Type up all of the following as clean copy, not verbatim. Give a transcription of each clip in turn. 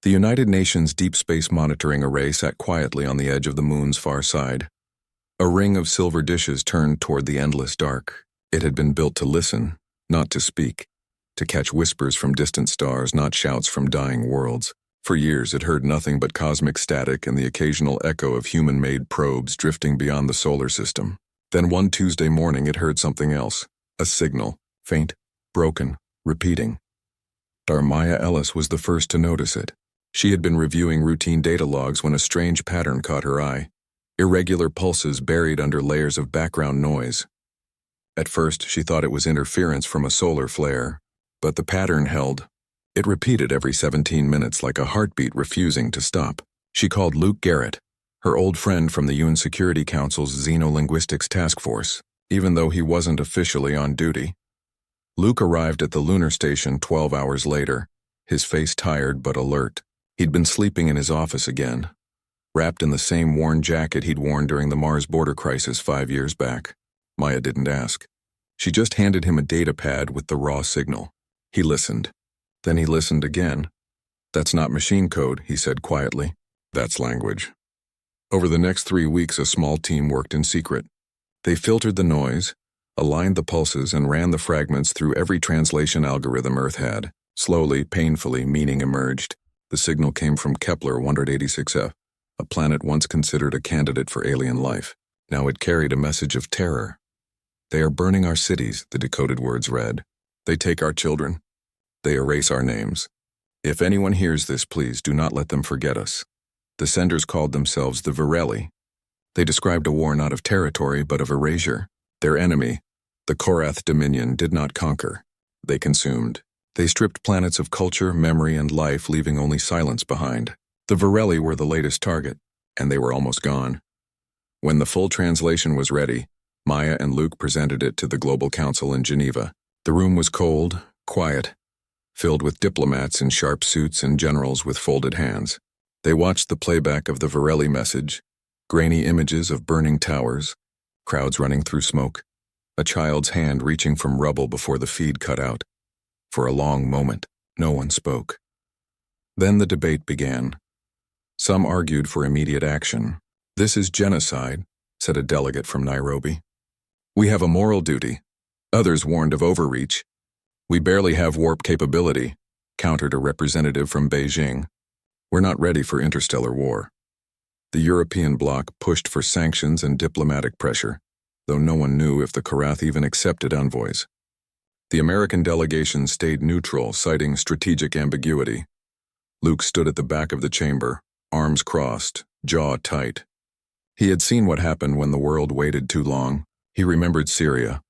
The United Nations Deep Space Monitoring Array sat quietly on the edge of the moon's far side. A ring of silver dishes turned toward the endless dark. It had been built to listen, not to speak, to catch whispers from distant stars, not shouts from dying worlds. For years it heard nothing but cosmic static and the occasional echo of human-made probes drifting beyond the solar system. Then one Tuesday morning it heard something else, a signal, faint, broken, repeating. Maya Ellis was the first to notice it. She had been reviewing routine data logs when a strange pattern caught her eye. Irregular pulses buried under layers of background noise. At first, she thought it was interference from a solar flare, but the pattern held. It repeated every 17 minutes like a heartbeat refusing to stop. She called Luke Garrett, her old friend from the UN Security Council's Xenolinguistics Task Force, even though he wasn't officially on duty. Luke arrived at the lunar station 12 hours later, his face tired but alert. He'd been sleeping in his office again, wrapped in the same worn jacket he'd worn during the Mars border crisis 5 years back. Maya didn't ask. She just handed him a data pad with the raw signal. He listened. Then he listened again. "That's not machine code," he said quietly. "That's language." Over the next 3 weeks, a small team worked in secret. They filtered the noise, aligned the pulses, and ran the fragments through every translation algorithm Earth had. Slowly, painfully, meaning emerged. The signal came from Kepler 186f, a planet once considered a candidate for alien life. Now it carried a message of terror. "They are burning our cities," the decoded words read. "They take our children. They erase our names. If anyone hears this, please do not let them forget us." The senders called themselves the Virelli. They described a war not of territory but of erasure. Their enemy, the Korath Dominion, did not conquer. They consumed. They stripped planets of culture, memory, and life, leaving only silence behind. The Virelli were the latest target, and they were almost gone. When the full translation was ready, Maya and Luke presented it to the Global Council in Geneva. The room was cold, quiet, filled with diplomats in sharp suits and generals with folded hands. They watched the playback of the Virelli message, grainy images of burning towers, crowds running through smoke, a child's hand reaching from rubble before the feed cut out. For a long moment, no one spoke. Then the debate began. Some argued for immediate action. "This is genocide," said a delegate from Nairobi. "We have a moral duty." Others warned of overreach. "We barely have warp capability," countered a representative from Beijing. "We're not ready for interstellar war." The European bloc pushed for sanctions and diplomatic pressure, though no one knew if the Korath even accepted envoys. The American delegation stayed neutral, citing strategic ambiguity. Luke stood at the back of the chamber, arms crossed, jaw tight. He had seen what happened when the world waited too long. He remembered Syria,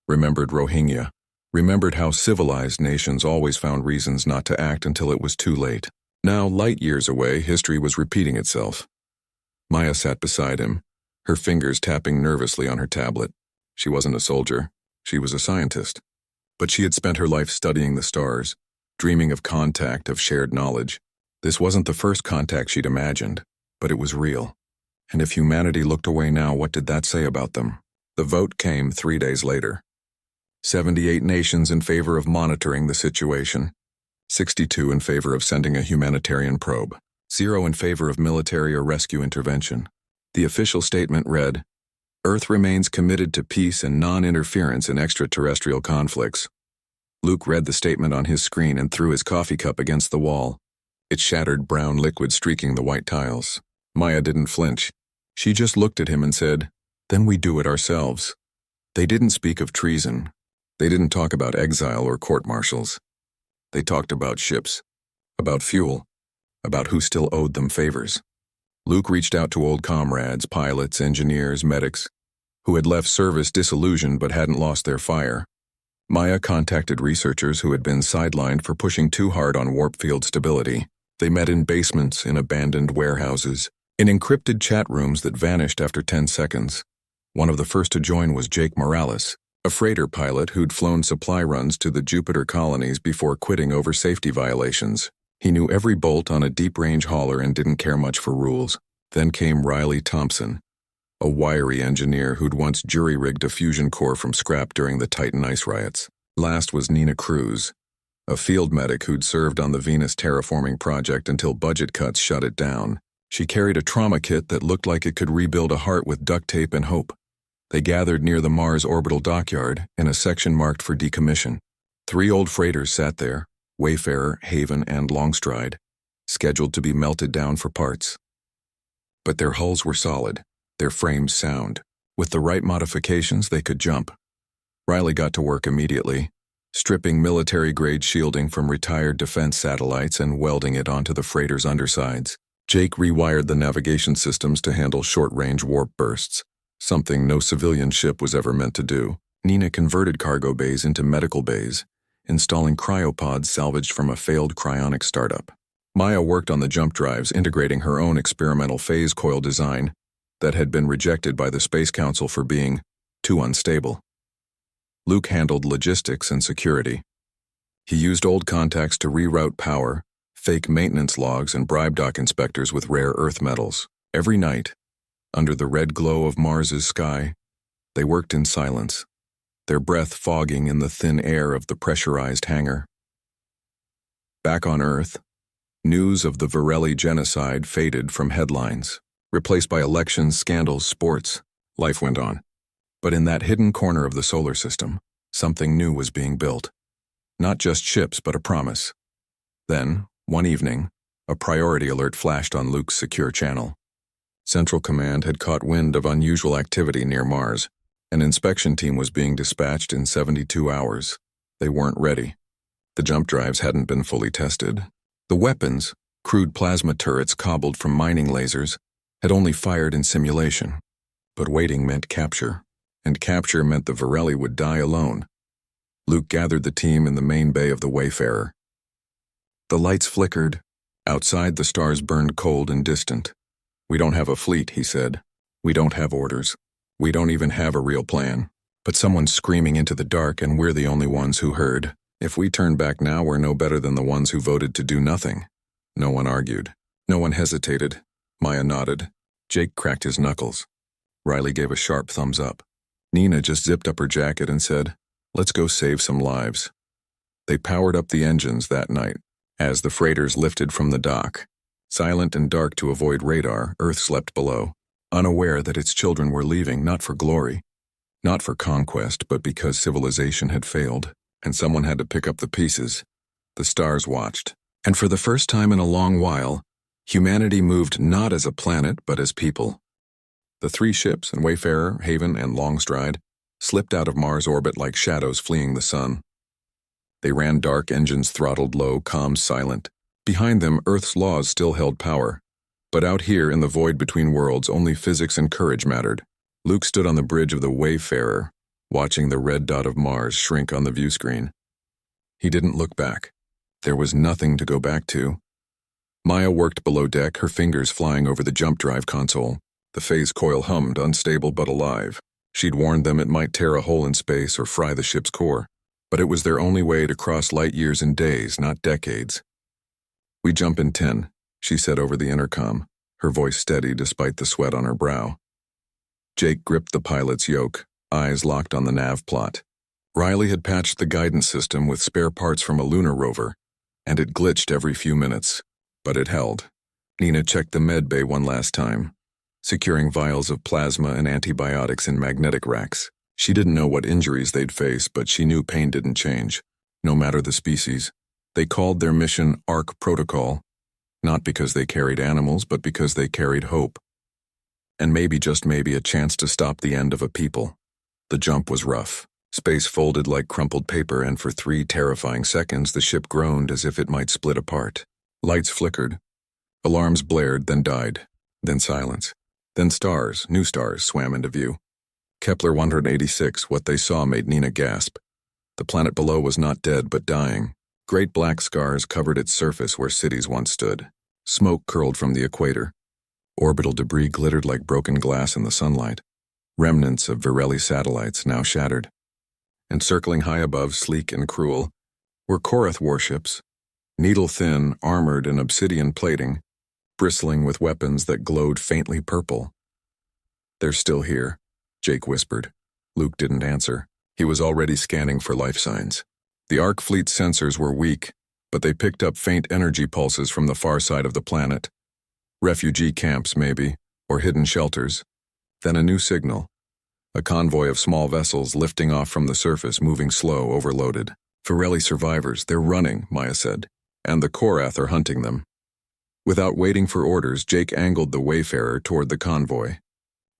remembered Rohingya, remembered how civilized nations always found reasons not to act until it was too late. Now, light years away, history was repeating itself. Maya sat beside him, her fingers tapping nervously on her tablet. She wasn't a soldier. She was a scientist. But she had spent her life studying the stars, dreaming of contact, of shared knowledge. This wasn't the first contact she'd imagined, but it was real. And if humanity looked away now, what did that say about them? The vote came 3 days later. 78 nations in favor of monitoring the situation. 62 in favor of sending a humanitarian probe. 0 in favor of military or rescue intervention. The official statement read, "Earth remains committed to peace and non-interference in extraterrestrial conflicts." Luke read the statement on his screen and threw his coffee cup against the wall. It shattered brown liquid streaking the white tiles. Maya didn't flinch. She just looked at him and said, "Then we do it ourselves." They didn't speak of treason. They didn't talk about exile or court-martials. They talked about ships, about fuel, about who still owed them favors. Luke reached out to old comrades, pilots, engineers, medics, who had left service disillusioned but hadn't lost their fire. Maya contacted researchers who had been sidelined for pushing too hard on warp field stability. They met in basements, in abandoned warehouses, in encrypted chat rooms that vanished after 10 seconds. One of the first to join was Jake Morales, a freighter pilot who'd flown supply runs to the Jupiter colonies before quitting over safety violations. He knew every bolt on a deep-range hauler and didn't care much for rules. Then came Riley Thompson, a wiry engineer who'd once jury-rigged a fusion core from scrap during the Titan ice riots. Last was Nina Cruz, a field medic who'd served on the Venus terraforming project until budget cuts shut it down. She carried a trauma kit that looked like it could rebuild a heart with duct tape and hope. They gathered near the Mars orbital dockyard in a section marked for decommission. 3 old freighters sat there, Wayfarer, Haven, and Longstride, scheduled to be melted down for parts. But their hulls were solid, their frames sound. With the right modifications, they could jump. Riley got to work immediately, stripping military-grade shielding from retired defense satellites and welding it onto the freighter's undersides. Jake rewired the navigation systems to handle short-range warp bursts, something no civilian ship was ever meant to do. Nina converted cargo bays into medical bays, installing cryopods salvaged from a failed cryonic startup. Maya worked on the jump drives, integrating her own experimental phase coil design that had been rejected by the Space Council for being too unstable. Luke handled logistics and security. He used old contacts to reroute power, fake maintenance logs, and bribe dock inspectors with rare earth metals. Every night, under the red glow of Mars's sky, they worked in silence, their breath fogging in the thin air of the pressurized hangar. Back on Earth, news of the Varelli genocide faded from headlines, replaced by elections, scandals, sports. Life went on. But in that hidden corner of the solar system, something new was being built. Not just ships, but a promise. Then, one evening, a priority alert flashed on Luke's secure channel. Central Command had caught wind of unusual activity near Mars. An inspection team was being dispatched in 72 hours. They weren't ready. The jump drives hadn't been fully tested. The weapons, crude plasma turrets cobbled from mining lasers, had only fired in simulation. But waiting meant capture, and capture meant the Varelli would die alone. Luke gathered the team in the main bay of the Wayfarer. The lights flickered. Outside, the stars burned cold and distant. "We don't have a fleet," he said. "We don't have orders. We don't even have a real plan. But someone's screaming into the dark, and we're the only ones who heard. If we turn back now, we're no better than the ones who voted to do nothing." No one argued. No one hesitated. Maya nodded. Jake cracked his knuckles. Riley gave a sharp thumbs up. Nina just zipped up her jacket and said, "Let's go save some lives." They powered up the engines that night. As the freighters lifted from the dock, silent and dark to avoid radar, Earth slept below, unaware that its children were leaving not for glory, not for conquest, but because civilization had failed, and someone had to pick up the pieces. The stars watched, and for the first time in a long while, humanity moved not as a planet, but as people. The 3 ships, and Wayfarer, Haven, and Longstride, slipped out of Mars orbit like shadows fleeing the sun. They ran dark, engines throttled low, comms silent. Behind them, Earth's laws still held power. But out here, in the void between worlds, only physics and courage mattered. Luke stood on the bridge of the Wayfarer, watching the red dot of Mars shrink on the viewscreen. He didn't look back. There was nothing to go back to. Maya worked below deck, her fingers flying over the jump drive console. The phase coil hummed, unstable but alive. She'd warned them it might tear a hole in space or fry the ship's core. But it was their only way to cross light years in days, not decades. "We jump in 10, she said over the intercom, her voice steady despite the sweat on her brow. Jake gripped the pilot's yoke, eyes locked on the nav plot. Riley had patched the guidance system with spare parts from a lunar rover, and it glitched every few minutes, but it held. Nina checked the med bay one last time, securing vials of plasma and antibiotics in magnetic racks. She didn't know what injuries they'd face, but she knew pain didn't change, no matter the species. They called their mission ARC Protocol, not because they carried animals, but because they carried hope. And maybe, just maybe, a chance to stop the end of a people. The jump was rough. Space folded like crumpled paper, and for 3 terrifying seconds the ship groaned as if it might split apart. Lights flickered. Alarms blared, then died. Then silence. Then stars, new stars, swam into view. Kepler 186, what they saw made Nina gasp. The planet below was not dead, but dying. Great black scars covered its surface where cities once stood. Smoke curled from the equator. Orbital debris glittered like broken glass in the sunlight. Remnants of Varelli satellites now shattered. And circling high above, sleek and cruel, were Korath warships, needle-thin, armored in obsidian plating, bristling with weapons that glowed faintly purple. "They're still here," Jake whispered. Luke didn't answer. He was already scanning for life signs. The Ark fleet's sensors were weak, but they picked up faint energy pulses from the far side of the planet. Refugee camps, maybe, or hidden shelters. Then a new signal. A convoy of small vessels lifting off from the surface, moving slow, overloaded. Varelli survivors, they're running, Maya said, and the Korath are hunting them. Without waiting for orders, Jake angled the Wayfarer toward the convoy.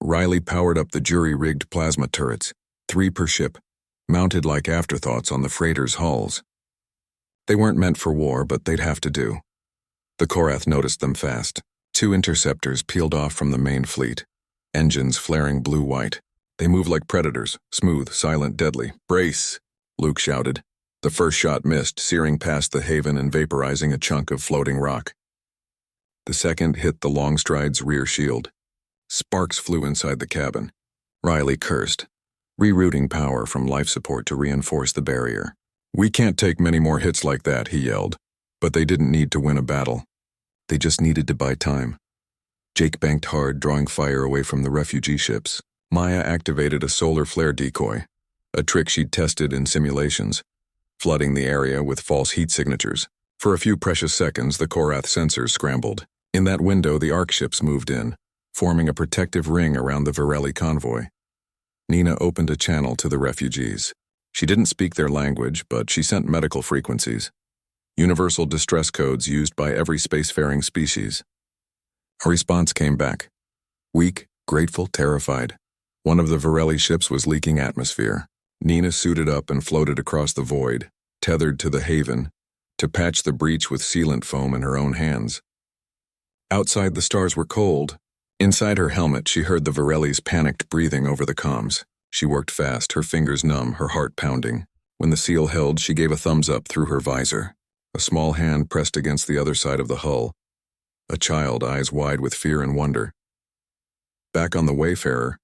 Riley powered up the jury-rigged plasma turrets, 3 per ship, mounted like afterthoughts on the freighter's hulls. They weren't meant for war, but they'd have to do. The Korath noticed them fast. 2 interceptors peeled off from the main fleet, engines flaring blue-white. They moved like predators, smooth, silent, deadly. "Brace!" Luke shouted. The first shot missed, searing past the haven and vaporizing a chunk of floating rock. The second hit the Longstride's rear shield. Sparks flew inside the cabin. Riley cursed, rerouting power from life support to reinforce the barrier. "We can't take many more hits like that," he yelled. But they didn't need to win a battle. They just needed to buy time. Jake banked hard, drawing fire away from the refugee ships. Maya activated a solar flare decoy, a trick she'd tested in simulations, flooding the area with false heat signatures. For a few precious seconds, the Korath sensors scrambled. In that window, the Ark ships moved in, forming a protective ring around the Varelli convoy. Nina opened a channel to the refugees. She didn't speak their language, but she sent medical frequencies, universal distress codes used by every spacefaring species. A response came back. Weak, grateful, terrified. One of the Varelli ships was leaking atmosphere. Nina suited up and floated across the void, tethered to the haven, to patch the breach with sealant foam in her own hands. Outside, the stars were cold. Inside her helmet, she heard the Varelli's panicked breathing over the comms. She worked fast, her fingers numb, her heart pounding. When the seal held, she gave a thumbs up through her visor. A small hand pressed against the other side of the hull. A child, eyes wide with fear and wonder. Back on the Wayfarer,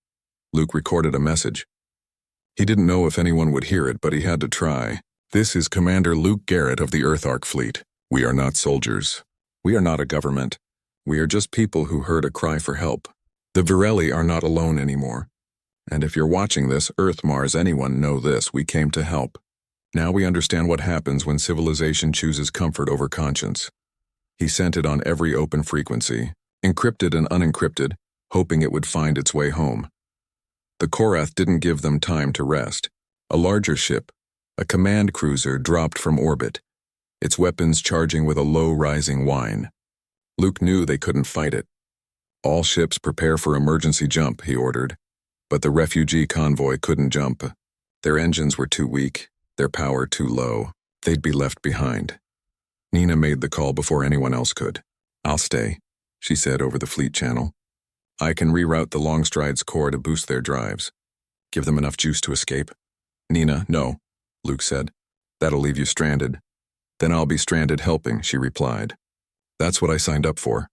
Luke recorded a message. He didn't know if anyone would hear it, but he had to try. "This is Commander Luke Garrett of the Earth Ark Fleet. We are not soldiers. We are not a government. We are just people who heard a cry for help. The Varelli are not alone anymore. And if you're watching this, Earth, Mars, anyone, know this, we came to help. Now we understand what happens when civilization chooses comfort over conscience." He sent it on every open frequency, encrypted and unencrypted, hoping it would find its way home. The Korath didn't give them time to rest. A larger ship, a command cruiser, dropped from orbit, its weapons charging with a low-rising whine. Luke knew they couldn't fight it. "All ships prepare for emergency jump," he ordered. But the refugee convoy couldn't jump. Their engines were too weak, their power too low. They'd be left behind. Nina made the call before anyone else could. "I'll stay," she said over the fleet channel. "I can reroute the Longstride's core to boost their drives. Give them enough juice to escape." "Nina, no," Luke said. "That'll leave you stranded." "Then I'll be stranded helping," she replied. "That's what I signed up for."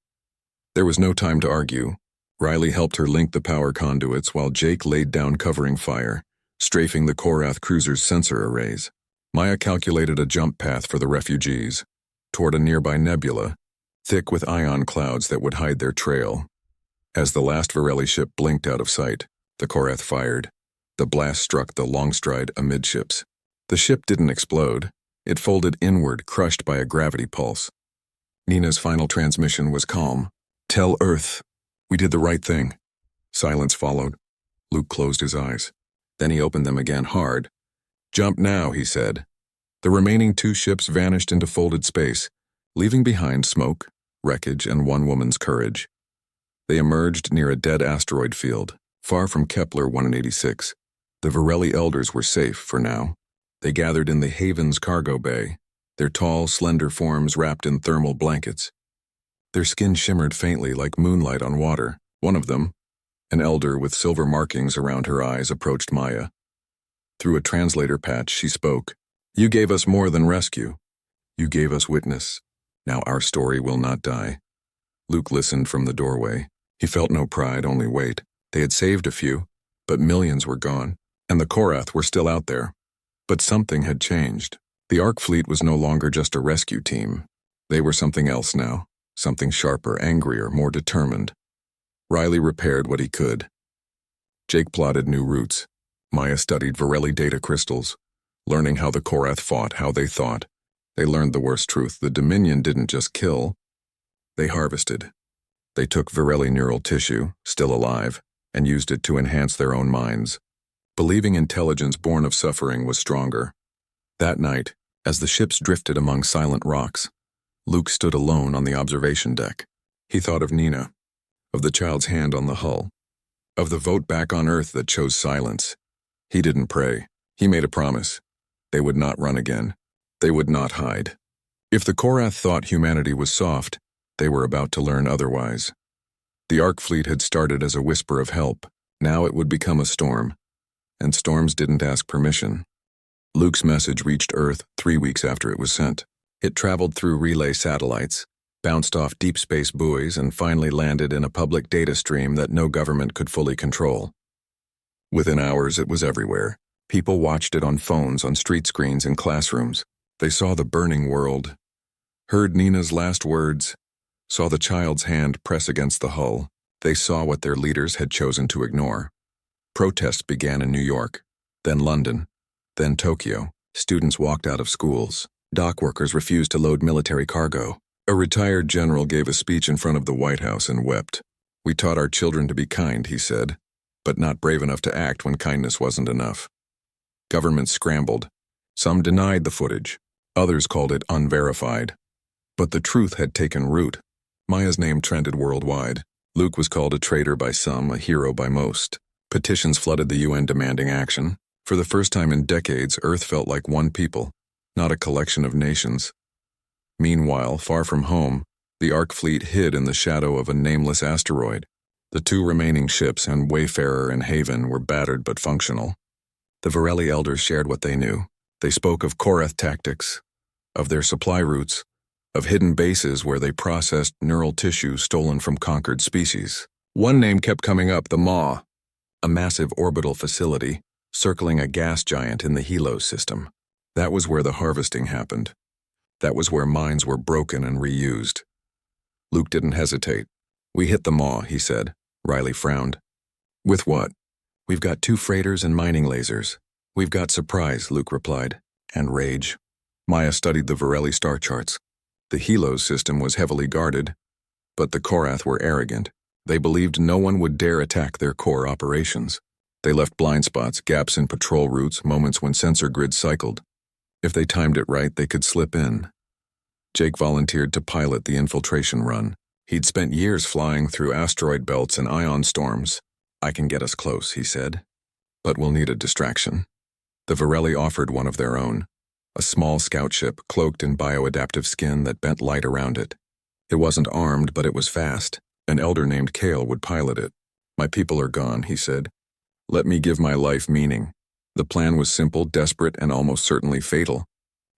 There was no time to argue. Riley helped her link the power conduits while Jake laid down covering fire, strafing the Korath cruiser's sensor arrays. Maya calculated a jump path for the refugees, toward a nearby nebula, thick with ion clouds that would hide their trail. As the last Varelli ship blinked out of sight, the Korath fired. The blast struck the Longstride amidships. The ship didn't explode. It folded inward, crushed by a gravity pulse. Nina's final transmission was calm. "Tell Earth, we did the right thing." Silence followed. Luke closed his eyes. Then he opened them again hard. "Jump now," he said. The remaining 2 ships vanished into folded space, leaving behind smoke, wreckage, and one woman's courage. They emerged near a dead asteroid field, far from Kepler 186. The Varelli elders were safe for now. They gathered in the Haven's cargo bay, their tall, slender forms wrapped in thermal blankets. Their skin shimmered faintly like moonlight on water. One of them, an elder with silver markings around her eyes, approached Maya. Through a translator patch, she spoke. "You gave us more than rescue. You gave us witness. Now our story will not die." Luke listened from the doorway. He felt no pride, only weight. They had saved a few, but millions were gone, and the Korath were still out there. But something had changed. The Ark fleet was no longer just a rescue team. They were something else now, something sharper, angrier, more determined. Riley repaired what he could. Jake plotted new routes. Maya studied Varelli data crystals. learning how the Korath fought, how they thought. They learned the worst truth. The Dominion didn't just kill, they harvested. They took Virelli neural tissue, still alive, and used it to enhance their own minds, believing intelligence born of suffering was stronger. That night, as the ships drifted among silent rocks, Luke stood alone on the observation deck. He thought of Nina, of the child's hand on the hull, of the vote back on Earth that chose silence. He didn't pray. He made a promise. They would not run again. They would not hide. If the Korath thought humanity was soft, they were about to learn otherwise. The Ark fleet had started as a whisper of help. Now it would become a storm. And storms didn't ask permission. Luke's message reached Earth 3 weeks after it was sent. It traveled through relay satellites, bounced off deep space buoys, and finally landed in a public data stream that no government could fully control. Within hours, it was everywhere. People watched it on phones, on street screens, in classrooms. They saw the burning world, heard Nina's last words, saw the child's hand press against the hull. They saw what their leaders had chosen to ignore. Protests began in New York, then London, then Tokyo. Students walked out of schools. Dock workers refused to load military cargo. A retired general gave a speech in front of the White House and wept. "We taught our children to be kind," he said, "but not brave enough to act when kindness wasn't enough." Governments scrambled. Some denied the footage. Others called it unverified. But the truth had taken root. Maya's name trended worldwide. Luke was called a traitor by some, a hero by most. Petitions flooded the UN demanding action. For the first time in decades, Earth felt like one people, not a collection of nations. Meanwhile, far from home, the Ark fleet hid in the shadow of a nameless asteroid. The 2 remaining ships, and Wayfarer and Haven, were battered but functional. The Virelli elders shared what they knew. They spoke of Korath tactics, of their supply routes, of hidden bases where they processed neural tissue stolen from conquered species. One name kept coming up, the Maw, a massive orbital facility circling a gas giant in the Hilo system. That was where the harvesting happened. That was where mines were broken and reused. Luke didn't hesitate. "We hit the Maw," he said. Riley frowned. "With what?" "We've got 2 freighters and mining lasers." "We've got surprise," Luke replied. "And rage." Maya studied the Virelli star charts. The Hilo system was heavily guarded, but the Korath were arrogant. They believed no one would dare attack their core operations. They left blind spots, gaps in patrol routes, moments when sensor grids cycled. If they timed it right, they could slip in. Jake volunteered to pilot the infiltration run. He'd spent years flying through asteroid belts and ion storms. "I can get us close," he said. "But we'll need a distraction." The Virelli offered one of their own, a small scout ship cloaked in bioadaptive skin that bent light around it. It wasn't armed, but it was fast. An elder named Kale would pilot it. "My people are gone," he said. "Let me give my life meaning." The plan was simple, desperate, and almost certainly fatal.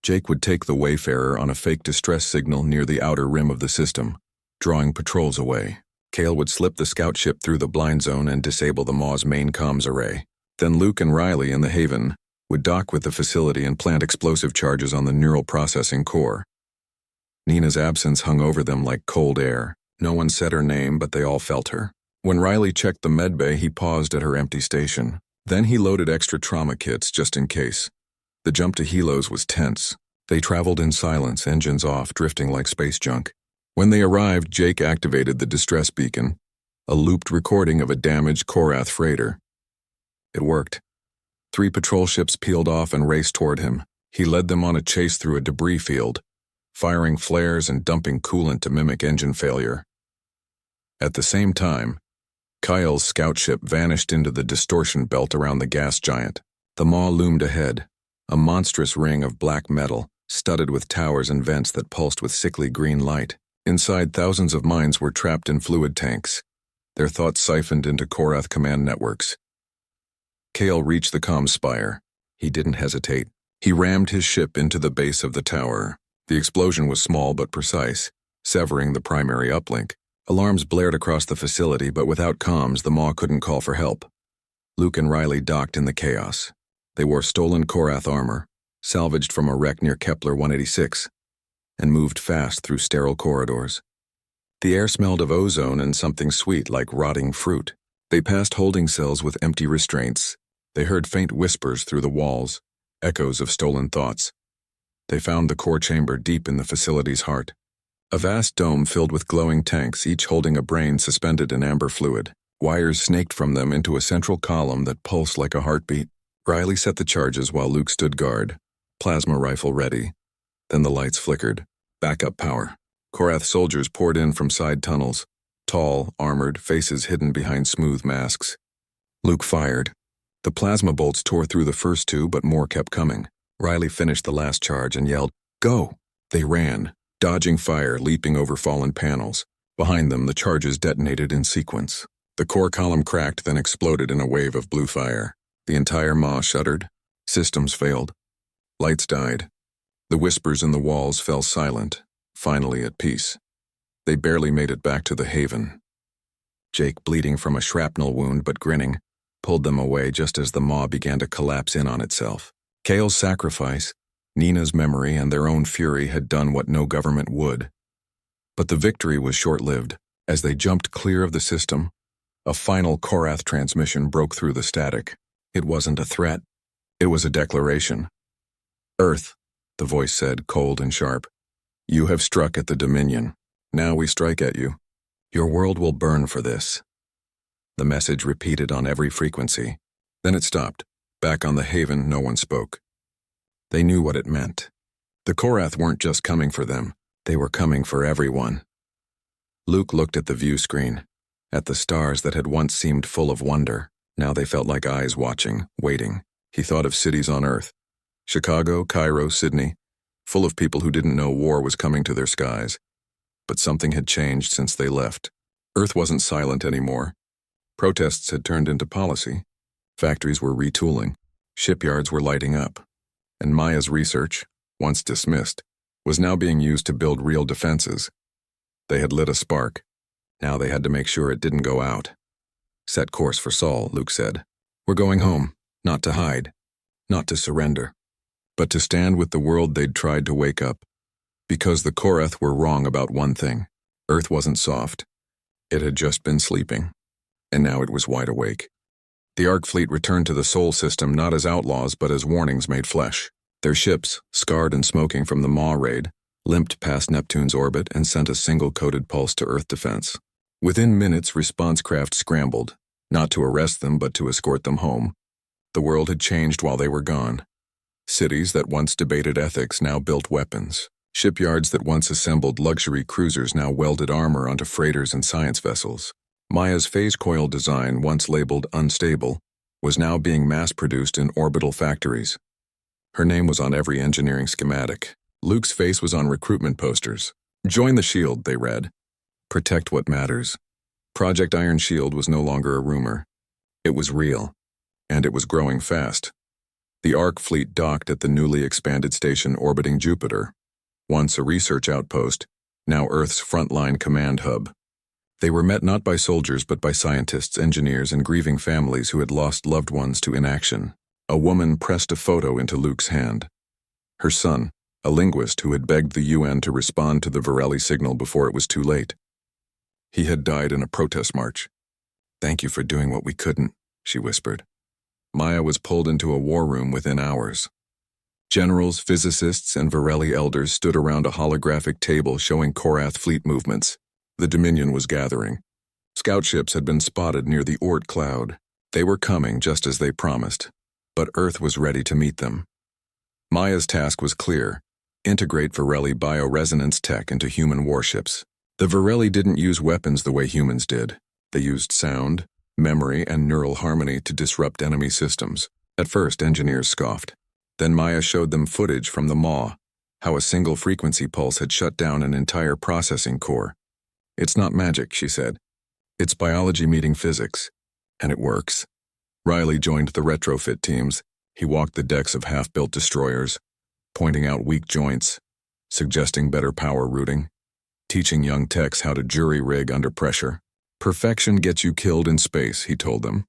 Jake would take the Wayfarer on a fake distress signal near the outer rim of the system, drawing patrols away. Kale would slip the scout ship through the blind zone and disable the Maw's main comms array. Then Luke and Riley in the Haven would dock with the facility and plant explosive charges on the neural processing core. Nina's absence hung over them like cold air. No one said her name, but they all felt her. When Riley checked the medbay, he paused at her empty station. Then he loaded extra trauma kits just in case. The jump to Hilos was tense. They traveled in silence, engines off, drifting like space junk. When they arrived, Jake activated the distress beacon, a looped recording of a damaged Korath freighter. It worked. 3 patrol ships peeled off and raced toward him. He led them on a chase through a debris field, firing flares and dumping coolant to mimic engine failure. At the same time, Kyle's scout ship vanished into the distortion belt around the gas giant. The Maw loomed ahead, a monstrous ring of black metal, studded with towers and vents that pulsed with sickly green light. Inside, thousands of minds were trapped in fluid tanks, their thoughts siphoned into Korath command networks. Kale reached the comm spire. He didn't hesitate. He rammed his ship into the base of the tower. The explosion was small but precise, severing the primary uplink. Alarms blared across the facility, but without comms, the Maw couldn't call for help. Luke and Riley docked in the chaos. They wore stolen Korath armor, salvaged from a wreck near Kepler 186, and moved fast through sterile corridors. The air smelled of ozone and something sweet like rotting fruit. They passed holding cells with empty restraints. They heard faint whispers through the walls, echoes of stolen thoughts. They found the core chamber deep in the facility's heart. A vast dome filled with glowing tanks, each holding a brain suspended in amber fluid. Wires snaked from them into a central column that pulsed like a heartbeat. Riley set the charges while Luke stood guard, plasma rifle ready. Then the lights flickered. Backup power. Korath soldiers poured in from side tunnels, tall, armored, faces hidden behind smooth masks. Luke fired. The plasma bolts tore through the first two, but more kept coming. Riley finished the last charge and yelled, "Go!" They ran, dodging fire, leaping over fallen panels. Behind them, the charges detonated in sequence. The core column cracked, then exploded in a wave of blue fire. The entire maw shuddered. Systems failed. Lights died. The whispers in the walls fell silent, finally at peace. They barely made it back to the haven. Jake, bleeding from a shrapnel wound but grinning, pulled them away just as the maw began to collapse in on itself. Kale's sacrifice, Nina's memory, and their own fury had done what no government would. But the victory was short-lived. As they jumped clear of the system, a final Korath transmission broke through the static. It wasn't a threat. It was a declaration. "Earth," the voice said, cold and sharp. "You have struck at the Dominion. Now we strike at you. Your world will burn for this." The message repeated on every frequency. Then it stopped. Back on the haven, no one spoke. They knew what it meant. The Korath weren't just coming for them. They were coming for everyone. Luke looked at the view screen, at the stars that had once seemed full of wonder. Now they felt like eyes watching, waiting. He thought of cities on Earth. Chicago, Cairo, Sydney, full of people who didn't know war was coming to their skies. But something had changed since they left. Earth wasn't silent anymore. Protests had turned into policy. Factories were retooling. Shipyards were lighting up. And Maya's research, once dismissed, was now being used to build real defenses. They had lit a spark. Now they had to make sure it didn't go out. "Set course for Sol," Luke said. "We're going home, not to hide, not to surrender, but to stand with the world they'd tried to wake up. Because the Korath were wrong about one thing. Earth wasn't soft. It had just been sleeping. And now it was wide awake." The Ark fleet returned to the Sol system not as outlaws but as warnings made flesh. Their ships, scarred and smoking from the Maw raid, limped past Neptune's orbit and sent a single-coded pulse to Earth defense. Within minutes, response craft scrambled, not to arrest them but to escort them home. The world had changed while they were gone. Cities that once debated ethics now built weapons. Shipyards that once assembled luxury cruisers now welded armor onto freighters and science vessels. Maya's phase coil design, once labeled unstable, was now being mass-produced in orbital factories. Her name was on every engineering schematic. Luke's face was on recruitment posters. "Join the Shield," they read. "Protect what matters." Project Iron Shield was no longer a rumor. It was real, and it was growing fast. The Ark fleet docked at the newly expanded station orbiting Jupiter, once a research outpost, now Earth's frontline command hub. They were met not by soldiers but by scientists, engineers, and grieving families who had lost loved ones to inaction. A woman pressed a photo into Luke's hand. Her son, a linguist who had begged the UN to respond to the Varelli signal before it was too late. He had died in a protest march. "Thank you for doing what we couldn't," she whispered. Maya was pulled into a war room within hours. Generals, physicists, and Varelli elders stood around a holographic table showing Korath fleet movements. The Dominion was gathering. Scout ships had been spotted near the Oort cloud. They were coming just as they promised, but Earth was ready to meet them. Maya's task was clear: integrate Varelli bioresonance tech into human warships. The Varelli didn't use weapons the way humans did. They used sound, memory, and neural harmony to disrupt enemy systems. At first, engineers scoffed. Then Maya showed them footage from the Maw, how a single frequency pulse had shut down an entire processing core. "It's not magic," she said. "It's biology meeting physics. And it works." Riley joined the retrofit teams. He walked the decks of half-built destroyers, pointing out weak joints, suggesting better power routing, teaching young techs how to jury-rig under pressure. "Perfection gets you killed in space," he told them.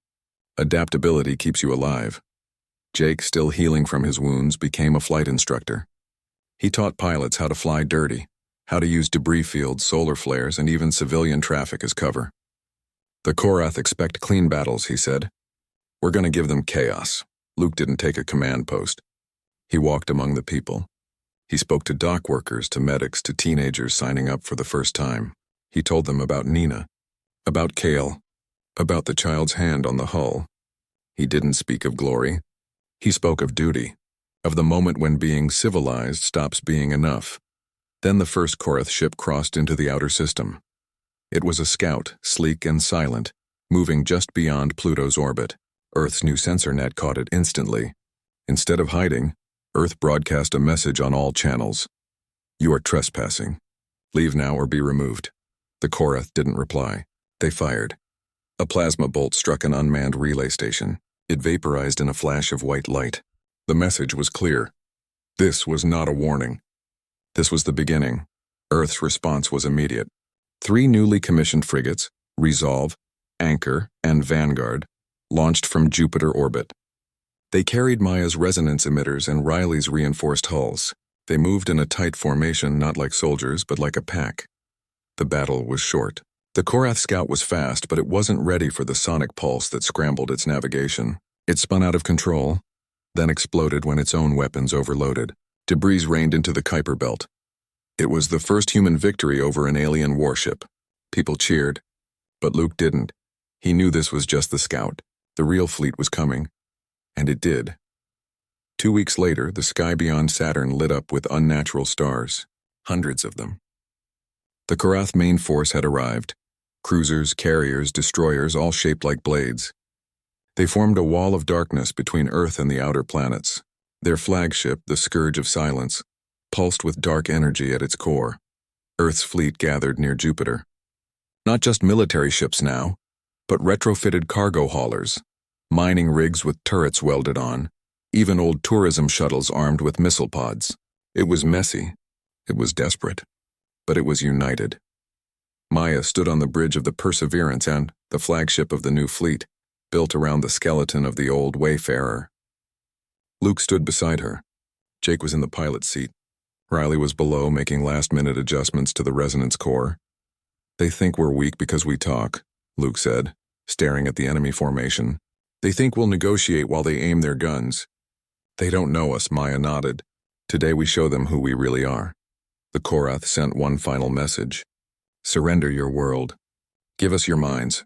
"Adaptability keeps you alive." Jake, still healing from his wounds, became a flight instructor. He taught pilots how to fly dirty, how to use debris fields, solar flares, and even civilian traffic as cover. "The Korath expect clean battles," he said. "We're going to give them chaos." Luke didn't take a command post. He walked among the people. He spoke to dock workers, to medics, to teenagers signing up for the first time. He told them about Nina, about Kale, about the child's hand on the hull. He didn't speak of glory. He spoke of duty, of the moment when being civilized stops being enough. Then the first Korath ship crossed into the outer system. It was a scout, sleek and silent, moving just beyond Pluto's orbit. Earth's new sensor net caught it instantly. Instead of hiding, Earth broadcast a message on all channels. "You are trespassing. Leave now or be removed." The Korath didn't reply. They fired. A plasma bolt struck an unmanned relay station. It vaporized in a flash of white light. The message was clear. This was not a warning. This was the beginning. Earth's response was immediate. 3 newly commissioned frigates, Resolve, Anchor, and Vanguard, launched from Jupiter orbit. They carried Maya's resonance emitters and Riley's reinforced hulls. They moved in a tight formation, not like soldiers, but like a pack. The battle was short. The Korath scout was fast, but it wasn't ready for the sonic pulse that scrambled its navigation. It spun out of control, then exploded when its own weapons overloaded. Debris rained into the Kuiper Belt. It was the first human victory over an alien warship. People cheered, but Luke didn't. He knew this was just the scout. The real fleet was coming, and it did. 2 weeks later, the sky beyond Saturn lit up with unnatural stars, hundreds of them. The Korath main force had arrived. Cruisers, carriers, destroyers, all shaped like blades. They formed a wall of darkness between Earth and the outer planets. Their flagship, the Scourge of Silence, pulsed with dark energy at its core. Earth's fleet gathered near Jupiter. Not just military ships now, but retrofitted cargo haulers, mining rigs with turrets welded on, even old tourism shuttles armed with missile pods. It was messy. It was desperate. But it was united. Maya stood on the bridge of the Perseverance and, the flagship of the new fleet, built around the skeleton of the old Wayfarer. Luke stood beside her. Jake was in the pilot's seat. Riley was below, making last-minute adjustments to the resonance core. "They think we're weak because we talk," Luke said, staring at the enemy formation. "They think we'll negotiate while they aim their guns." "They don't know us," Maya nodded. "Today we show them who we really are." The Korath sent one final message. "Surrender your world. Give us your minds,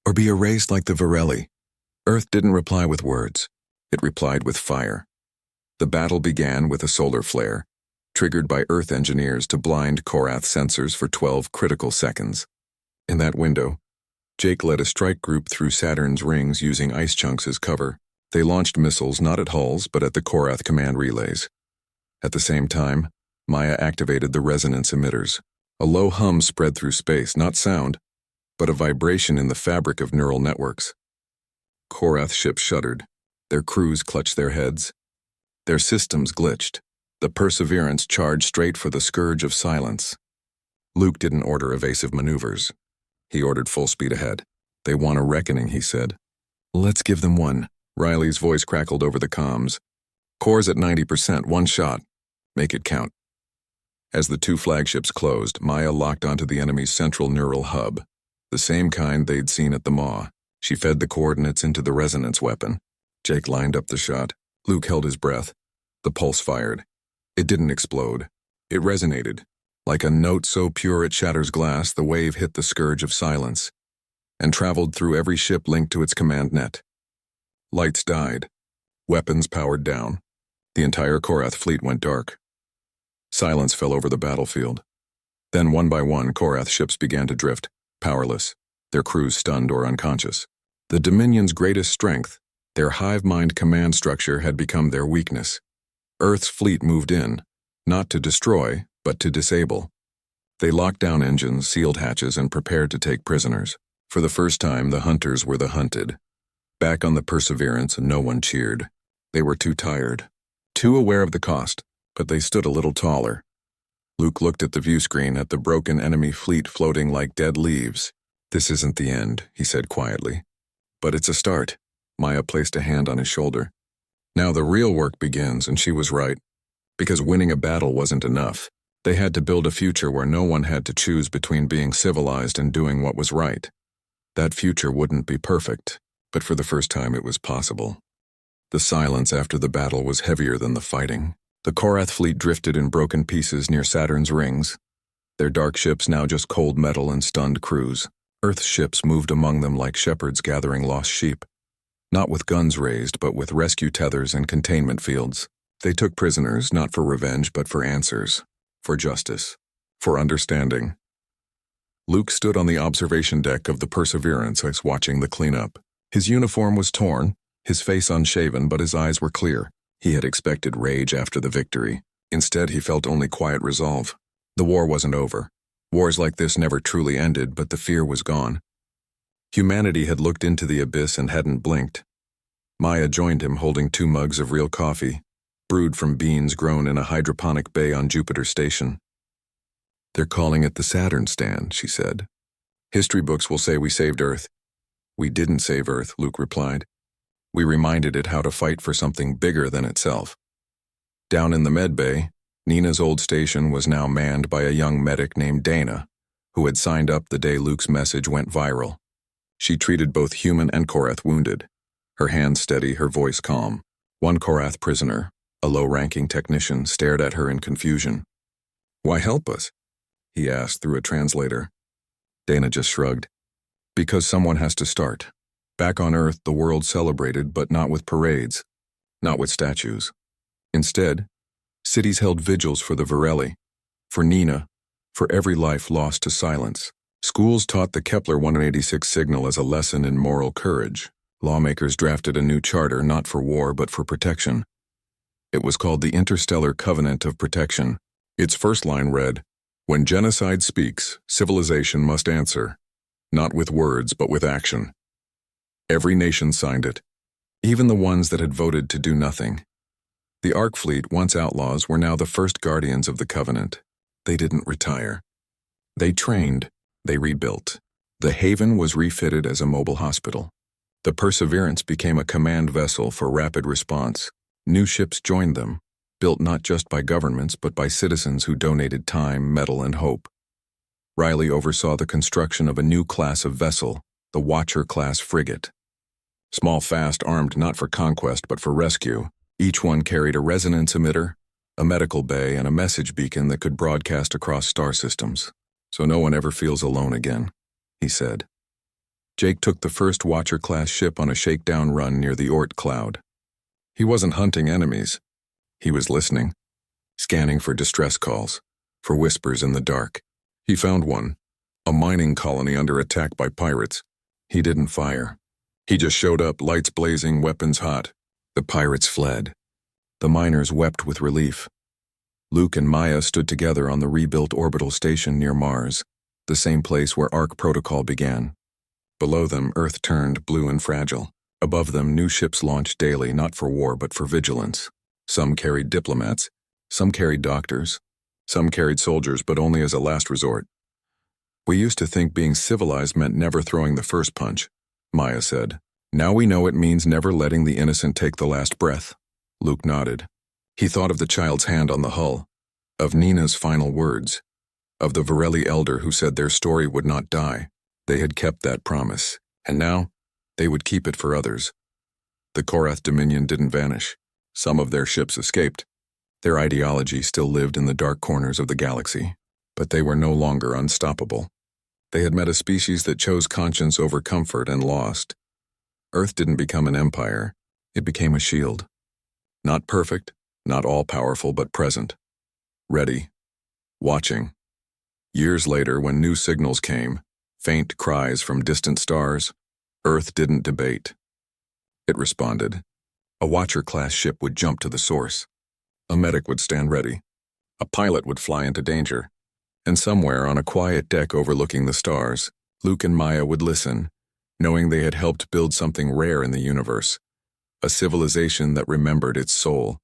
or be erased like the Varelli." Earth didn't reply with words. It replied with fire. The battle began with a solar flare, triggered by Earth engineers to blind Korath sensors for 12 critical seconds. In that window, Jake led a strike group through Saturn's rings using ice chunks as cover. They launched missiles not at hulls but at the Korath command relays. At the same time, Maya activated the resonance emitters. A low hum spread through space, not sound, but a vibration in the fabric of neural networks. Korath ships shuddered. Their crews clutched their heads. Their systems glitched. The Perseverance charged straight for the Scourge of Silence. Luke didn't order evasive maneuvers. He ordered full speed ahead. "They want a reckoning," he said. "Let's give them one." Riley's voice crackled over the comms. "Core's at 90%, one shot. Make it count." As the 2 flagships closed, Maya locked onto the enemy's central neural hub, the same kind they'd seen at the Maw. She fed the coordinates into the resonance weapon. Jake lined up the shot. Luke held his breath. The pulse fired. It didn't explode. It resonated. Like a note so pure it shatters glass, the wave hit the Scourge of Silence and traveled through every ship linked to its command net. Lights died. Weapons powered down. The entire Korath fleet went dark. Silence fell over the battlefield. Then one by one, Korath ships began to drift, powerless, their crews stunned or unconscious. The Dominion's greatest strength, their hive-mind command structure, had become their weakness. Earth's fleet moved in, not to destroy, but to disable. They locked down engines, sealed hatches, and prepared to take prisoners. For the first time, the hunters were the hunted. Back on the Perseverance, no one cheered. They were too tired, too aware of the cost, but they stood a little taller. Luke looked at the view screen at the broken enemy fleet floating like dead leaves. "This isn't the end," he said quietly. "But it's a start." Maya placed a hand on his shoulder. "Now the real work begins," and she was right. Because winning a battle wasn't enough. They had to build a future where no one had to choose between being civilized and doing what was right. That future wouldn't be perfect, but for the first time it was possible. The silence after the battle was heavier than the fighting. The Korath fleet drifted in broken pieces near Saturn's rings, their dark ships now just cold metal and stunned crews. Earth's ships moved among them like shepherds gathering lost sheep, not with guns raised but with rescue tethers and containment fields. They took prisoners not for revenge but for answers, for justice, for understanding. Luke stood on the observation deck of the Perseverance watching the cleanup. His uniform was torn, his face unshaven, but his eyes were clear. He had expected rage after the victory. Instead, he felt only quiet resolve. The war wasn't over. Wars like this never truly ended, but the fear was gone. Humanity had looked into the abyss and hadn't blinked. Maya joined him holding 2 mugs of real coffee, brewed from beans grown in a hydroponic bay on Jupiter Station. "They're calling it the Saturn stand," she said. "History books will say we saved Earth." "We didn't save Earth," Luke replied. "We reminded it how to fight for something bigger than itself." Down in the med bay, Nina's old station was now manned by a young medic named Dana, who had signed up the day Luke's message went viral. She treated both human and Korath wounded, her hands steady, her voice calm. One Korath prisoner, a low-ranking technician, stared at her in confusion. "Why help us?" he asked through a translator. Dana just shrugged. "Because someone has to start. Back on Earth, the world celebrated, but not with parades, not with statues. Instead, cities held vigils for the Virelli, for Nina, for every life lost to silence. Schools taught the Kepler 186 signal as a lesson in moral courage. Lawmakers drafted a new charter not for war but for protection. It was called the Interstellar Covenant of Protection. Its first line read, "When genocide speaks, civilization must answer, not with words but with action." Every nation signed it, even the ones that had voted to do nothing. The Ark fleet, once outlaws, were now the first guardians of the Covenant. They didn't retire. They trained, they rebuilt. The Haven was refitted as a mobile hospital. The Perseverance became a command vessel for rapid response. New ships joined them, built not just by governments but by citizens who donated time, metal, and hope. Riley oversaw the construction of a new class of vessel, the Watcher-class frigate. Small, fast, armed not for conquest but for rescue, each one carried a resonance emitter, a medical bay, and a message beacon that could broadcast across star systems. "So no one ever feels alone again," he said. Jake took the first Watcher-class ship on a shakedown run near the Oort cloud. He wasn't hunting enemies. He was listening, scanning for distress calls, for whispers in the dark. He found one, a mining colony under attack by pirates. He didn't fire. He just showed up, lights blazing, weapons hot. The pirates fled. The miners wept with relief. Luke and Maya stood together on the rebuilt orbital station near Mars, the same place where Ark Protocol began. Below them, Earth turned blue and fragile. Above them, new ships launched daily, not for war but for vigilance. Some carried diplomats, some carried doctors, some carried soldiers, but only as a last resort. "We used to think being civilized meant never throwing the first punch," Maya said. "Now we know it means never letting the innocent take the last breath." Luke nodded. He thought of the child's hand on the hull, of Nina's final words, of the Virelli elder who said their story would not die. They had kept that promise, and now they would keep it for others. The Korath Dominion didn't vanish. Some of their ships escaped. Their ideology still lived in the dark corners of the galaxy, but they were no longer unstoppable. They had met a species that chose conscience over comfort and lost. Earth didn't become an empire. It became a shield. Not perfect, not all-powerful, but present. Ready. Watching. Years later, when new signals came, faint cries from distant stars, Earth didn't debate. It responded. A Watcher-class ship would jump to the source. A medic would stand ready. A pilot would fly into danger. And somewhere on a quiet deck overlooking the stars, Luke and Maya would listen, knowing they had helped build something rare in the universe, a civilization that remembered its soul.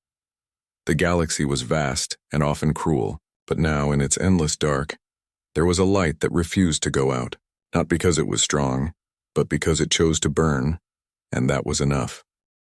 The galaxy was vast and often cruel, but now in its endless dark, there was a light that refused to go out, not because it was strong, but because it chose to burn, and that was enough.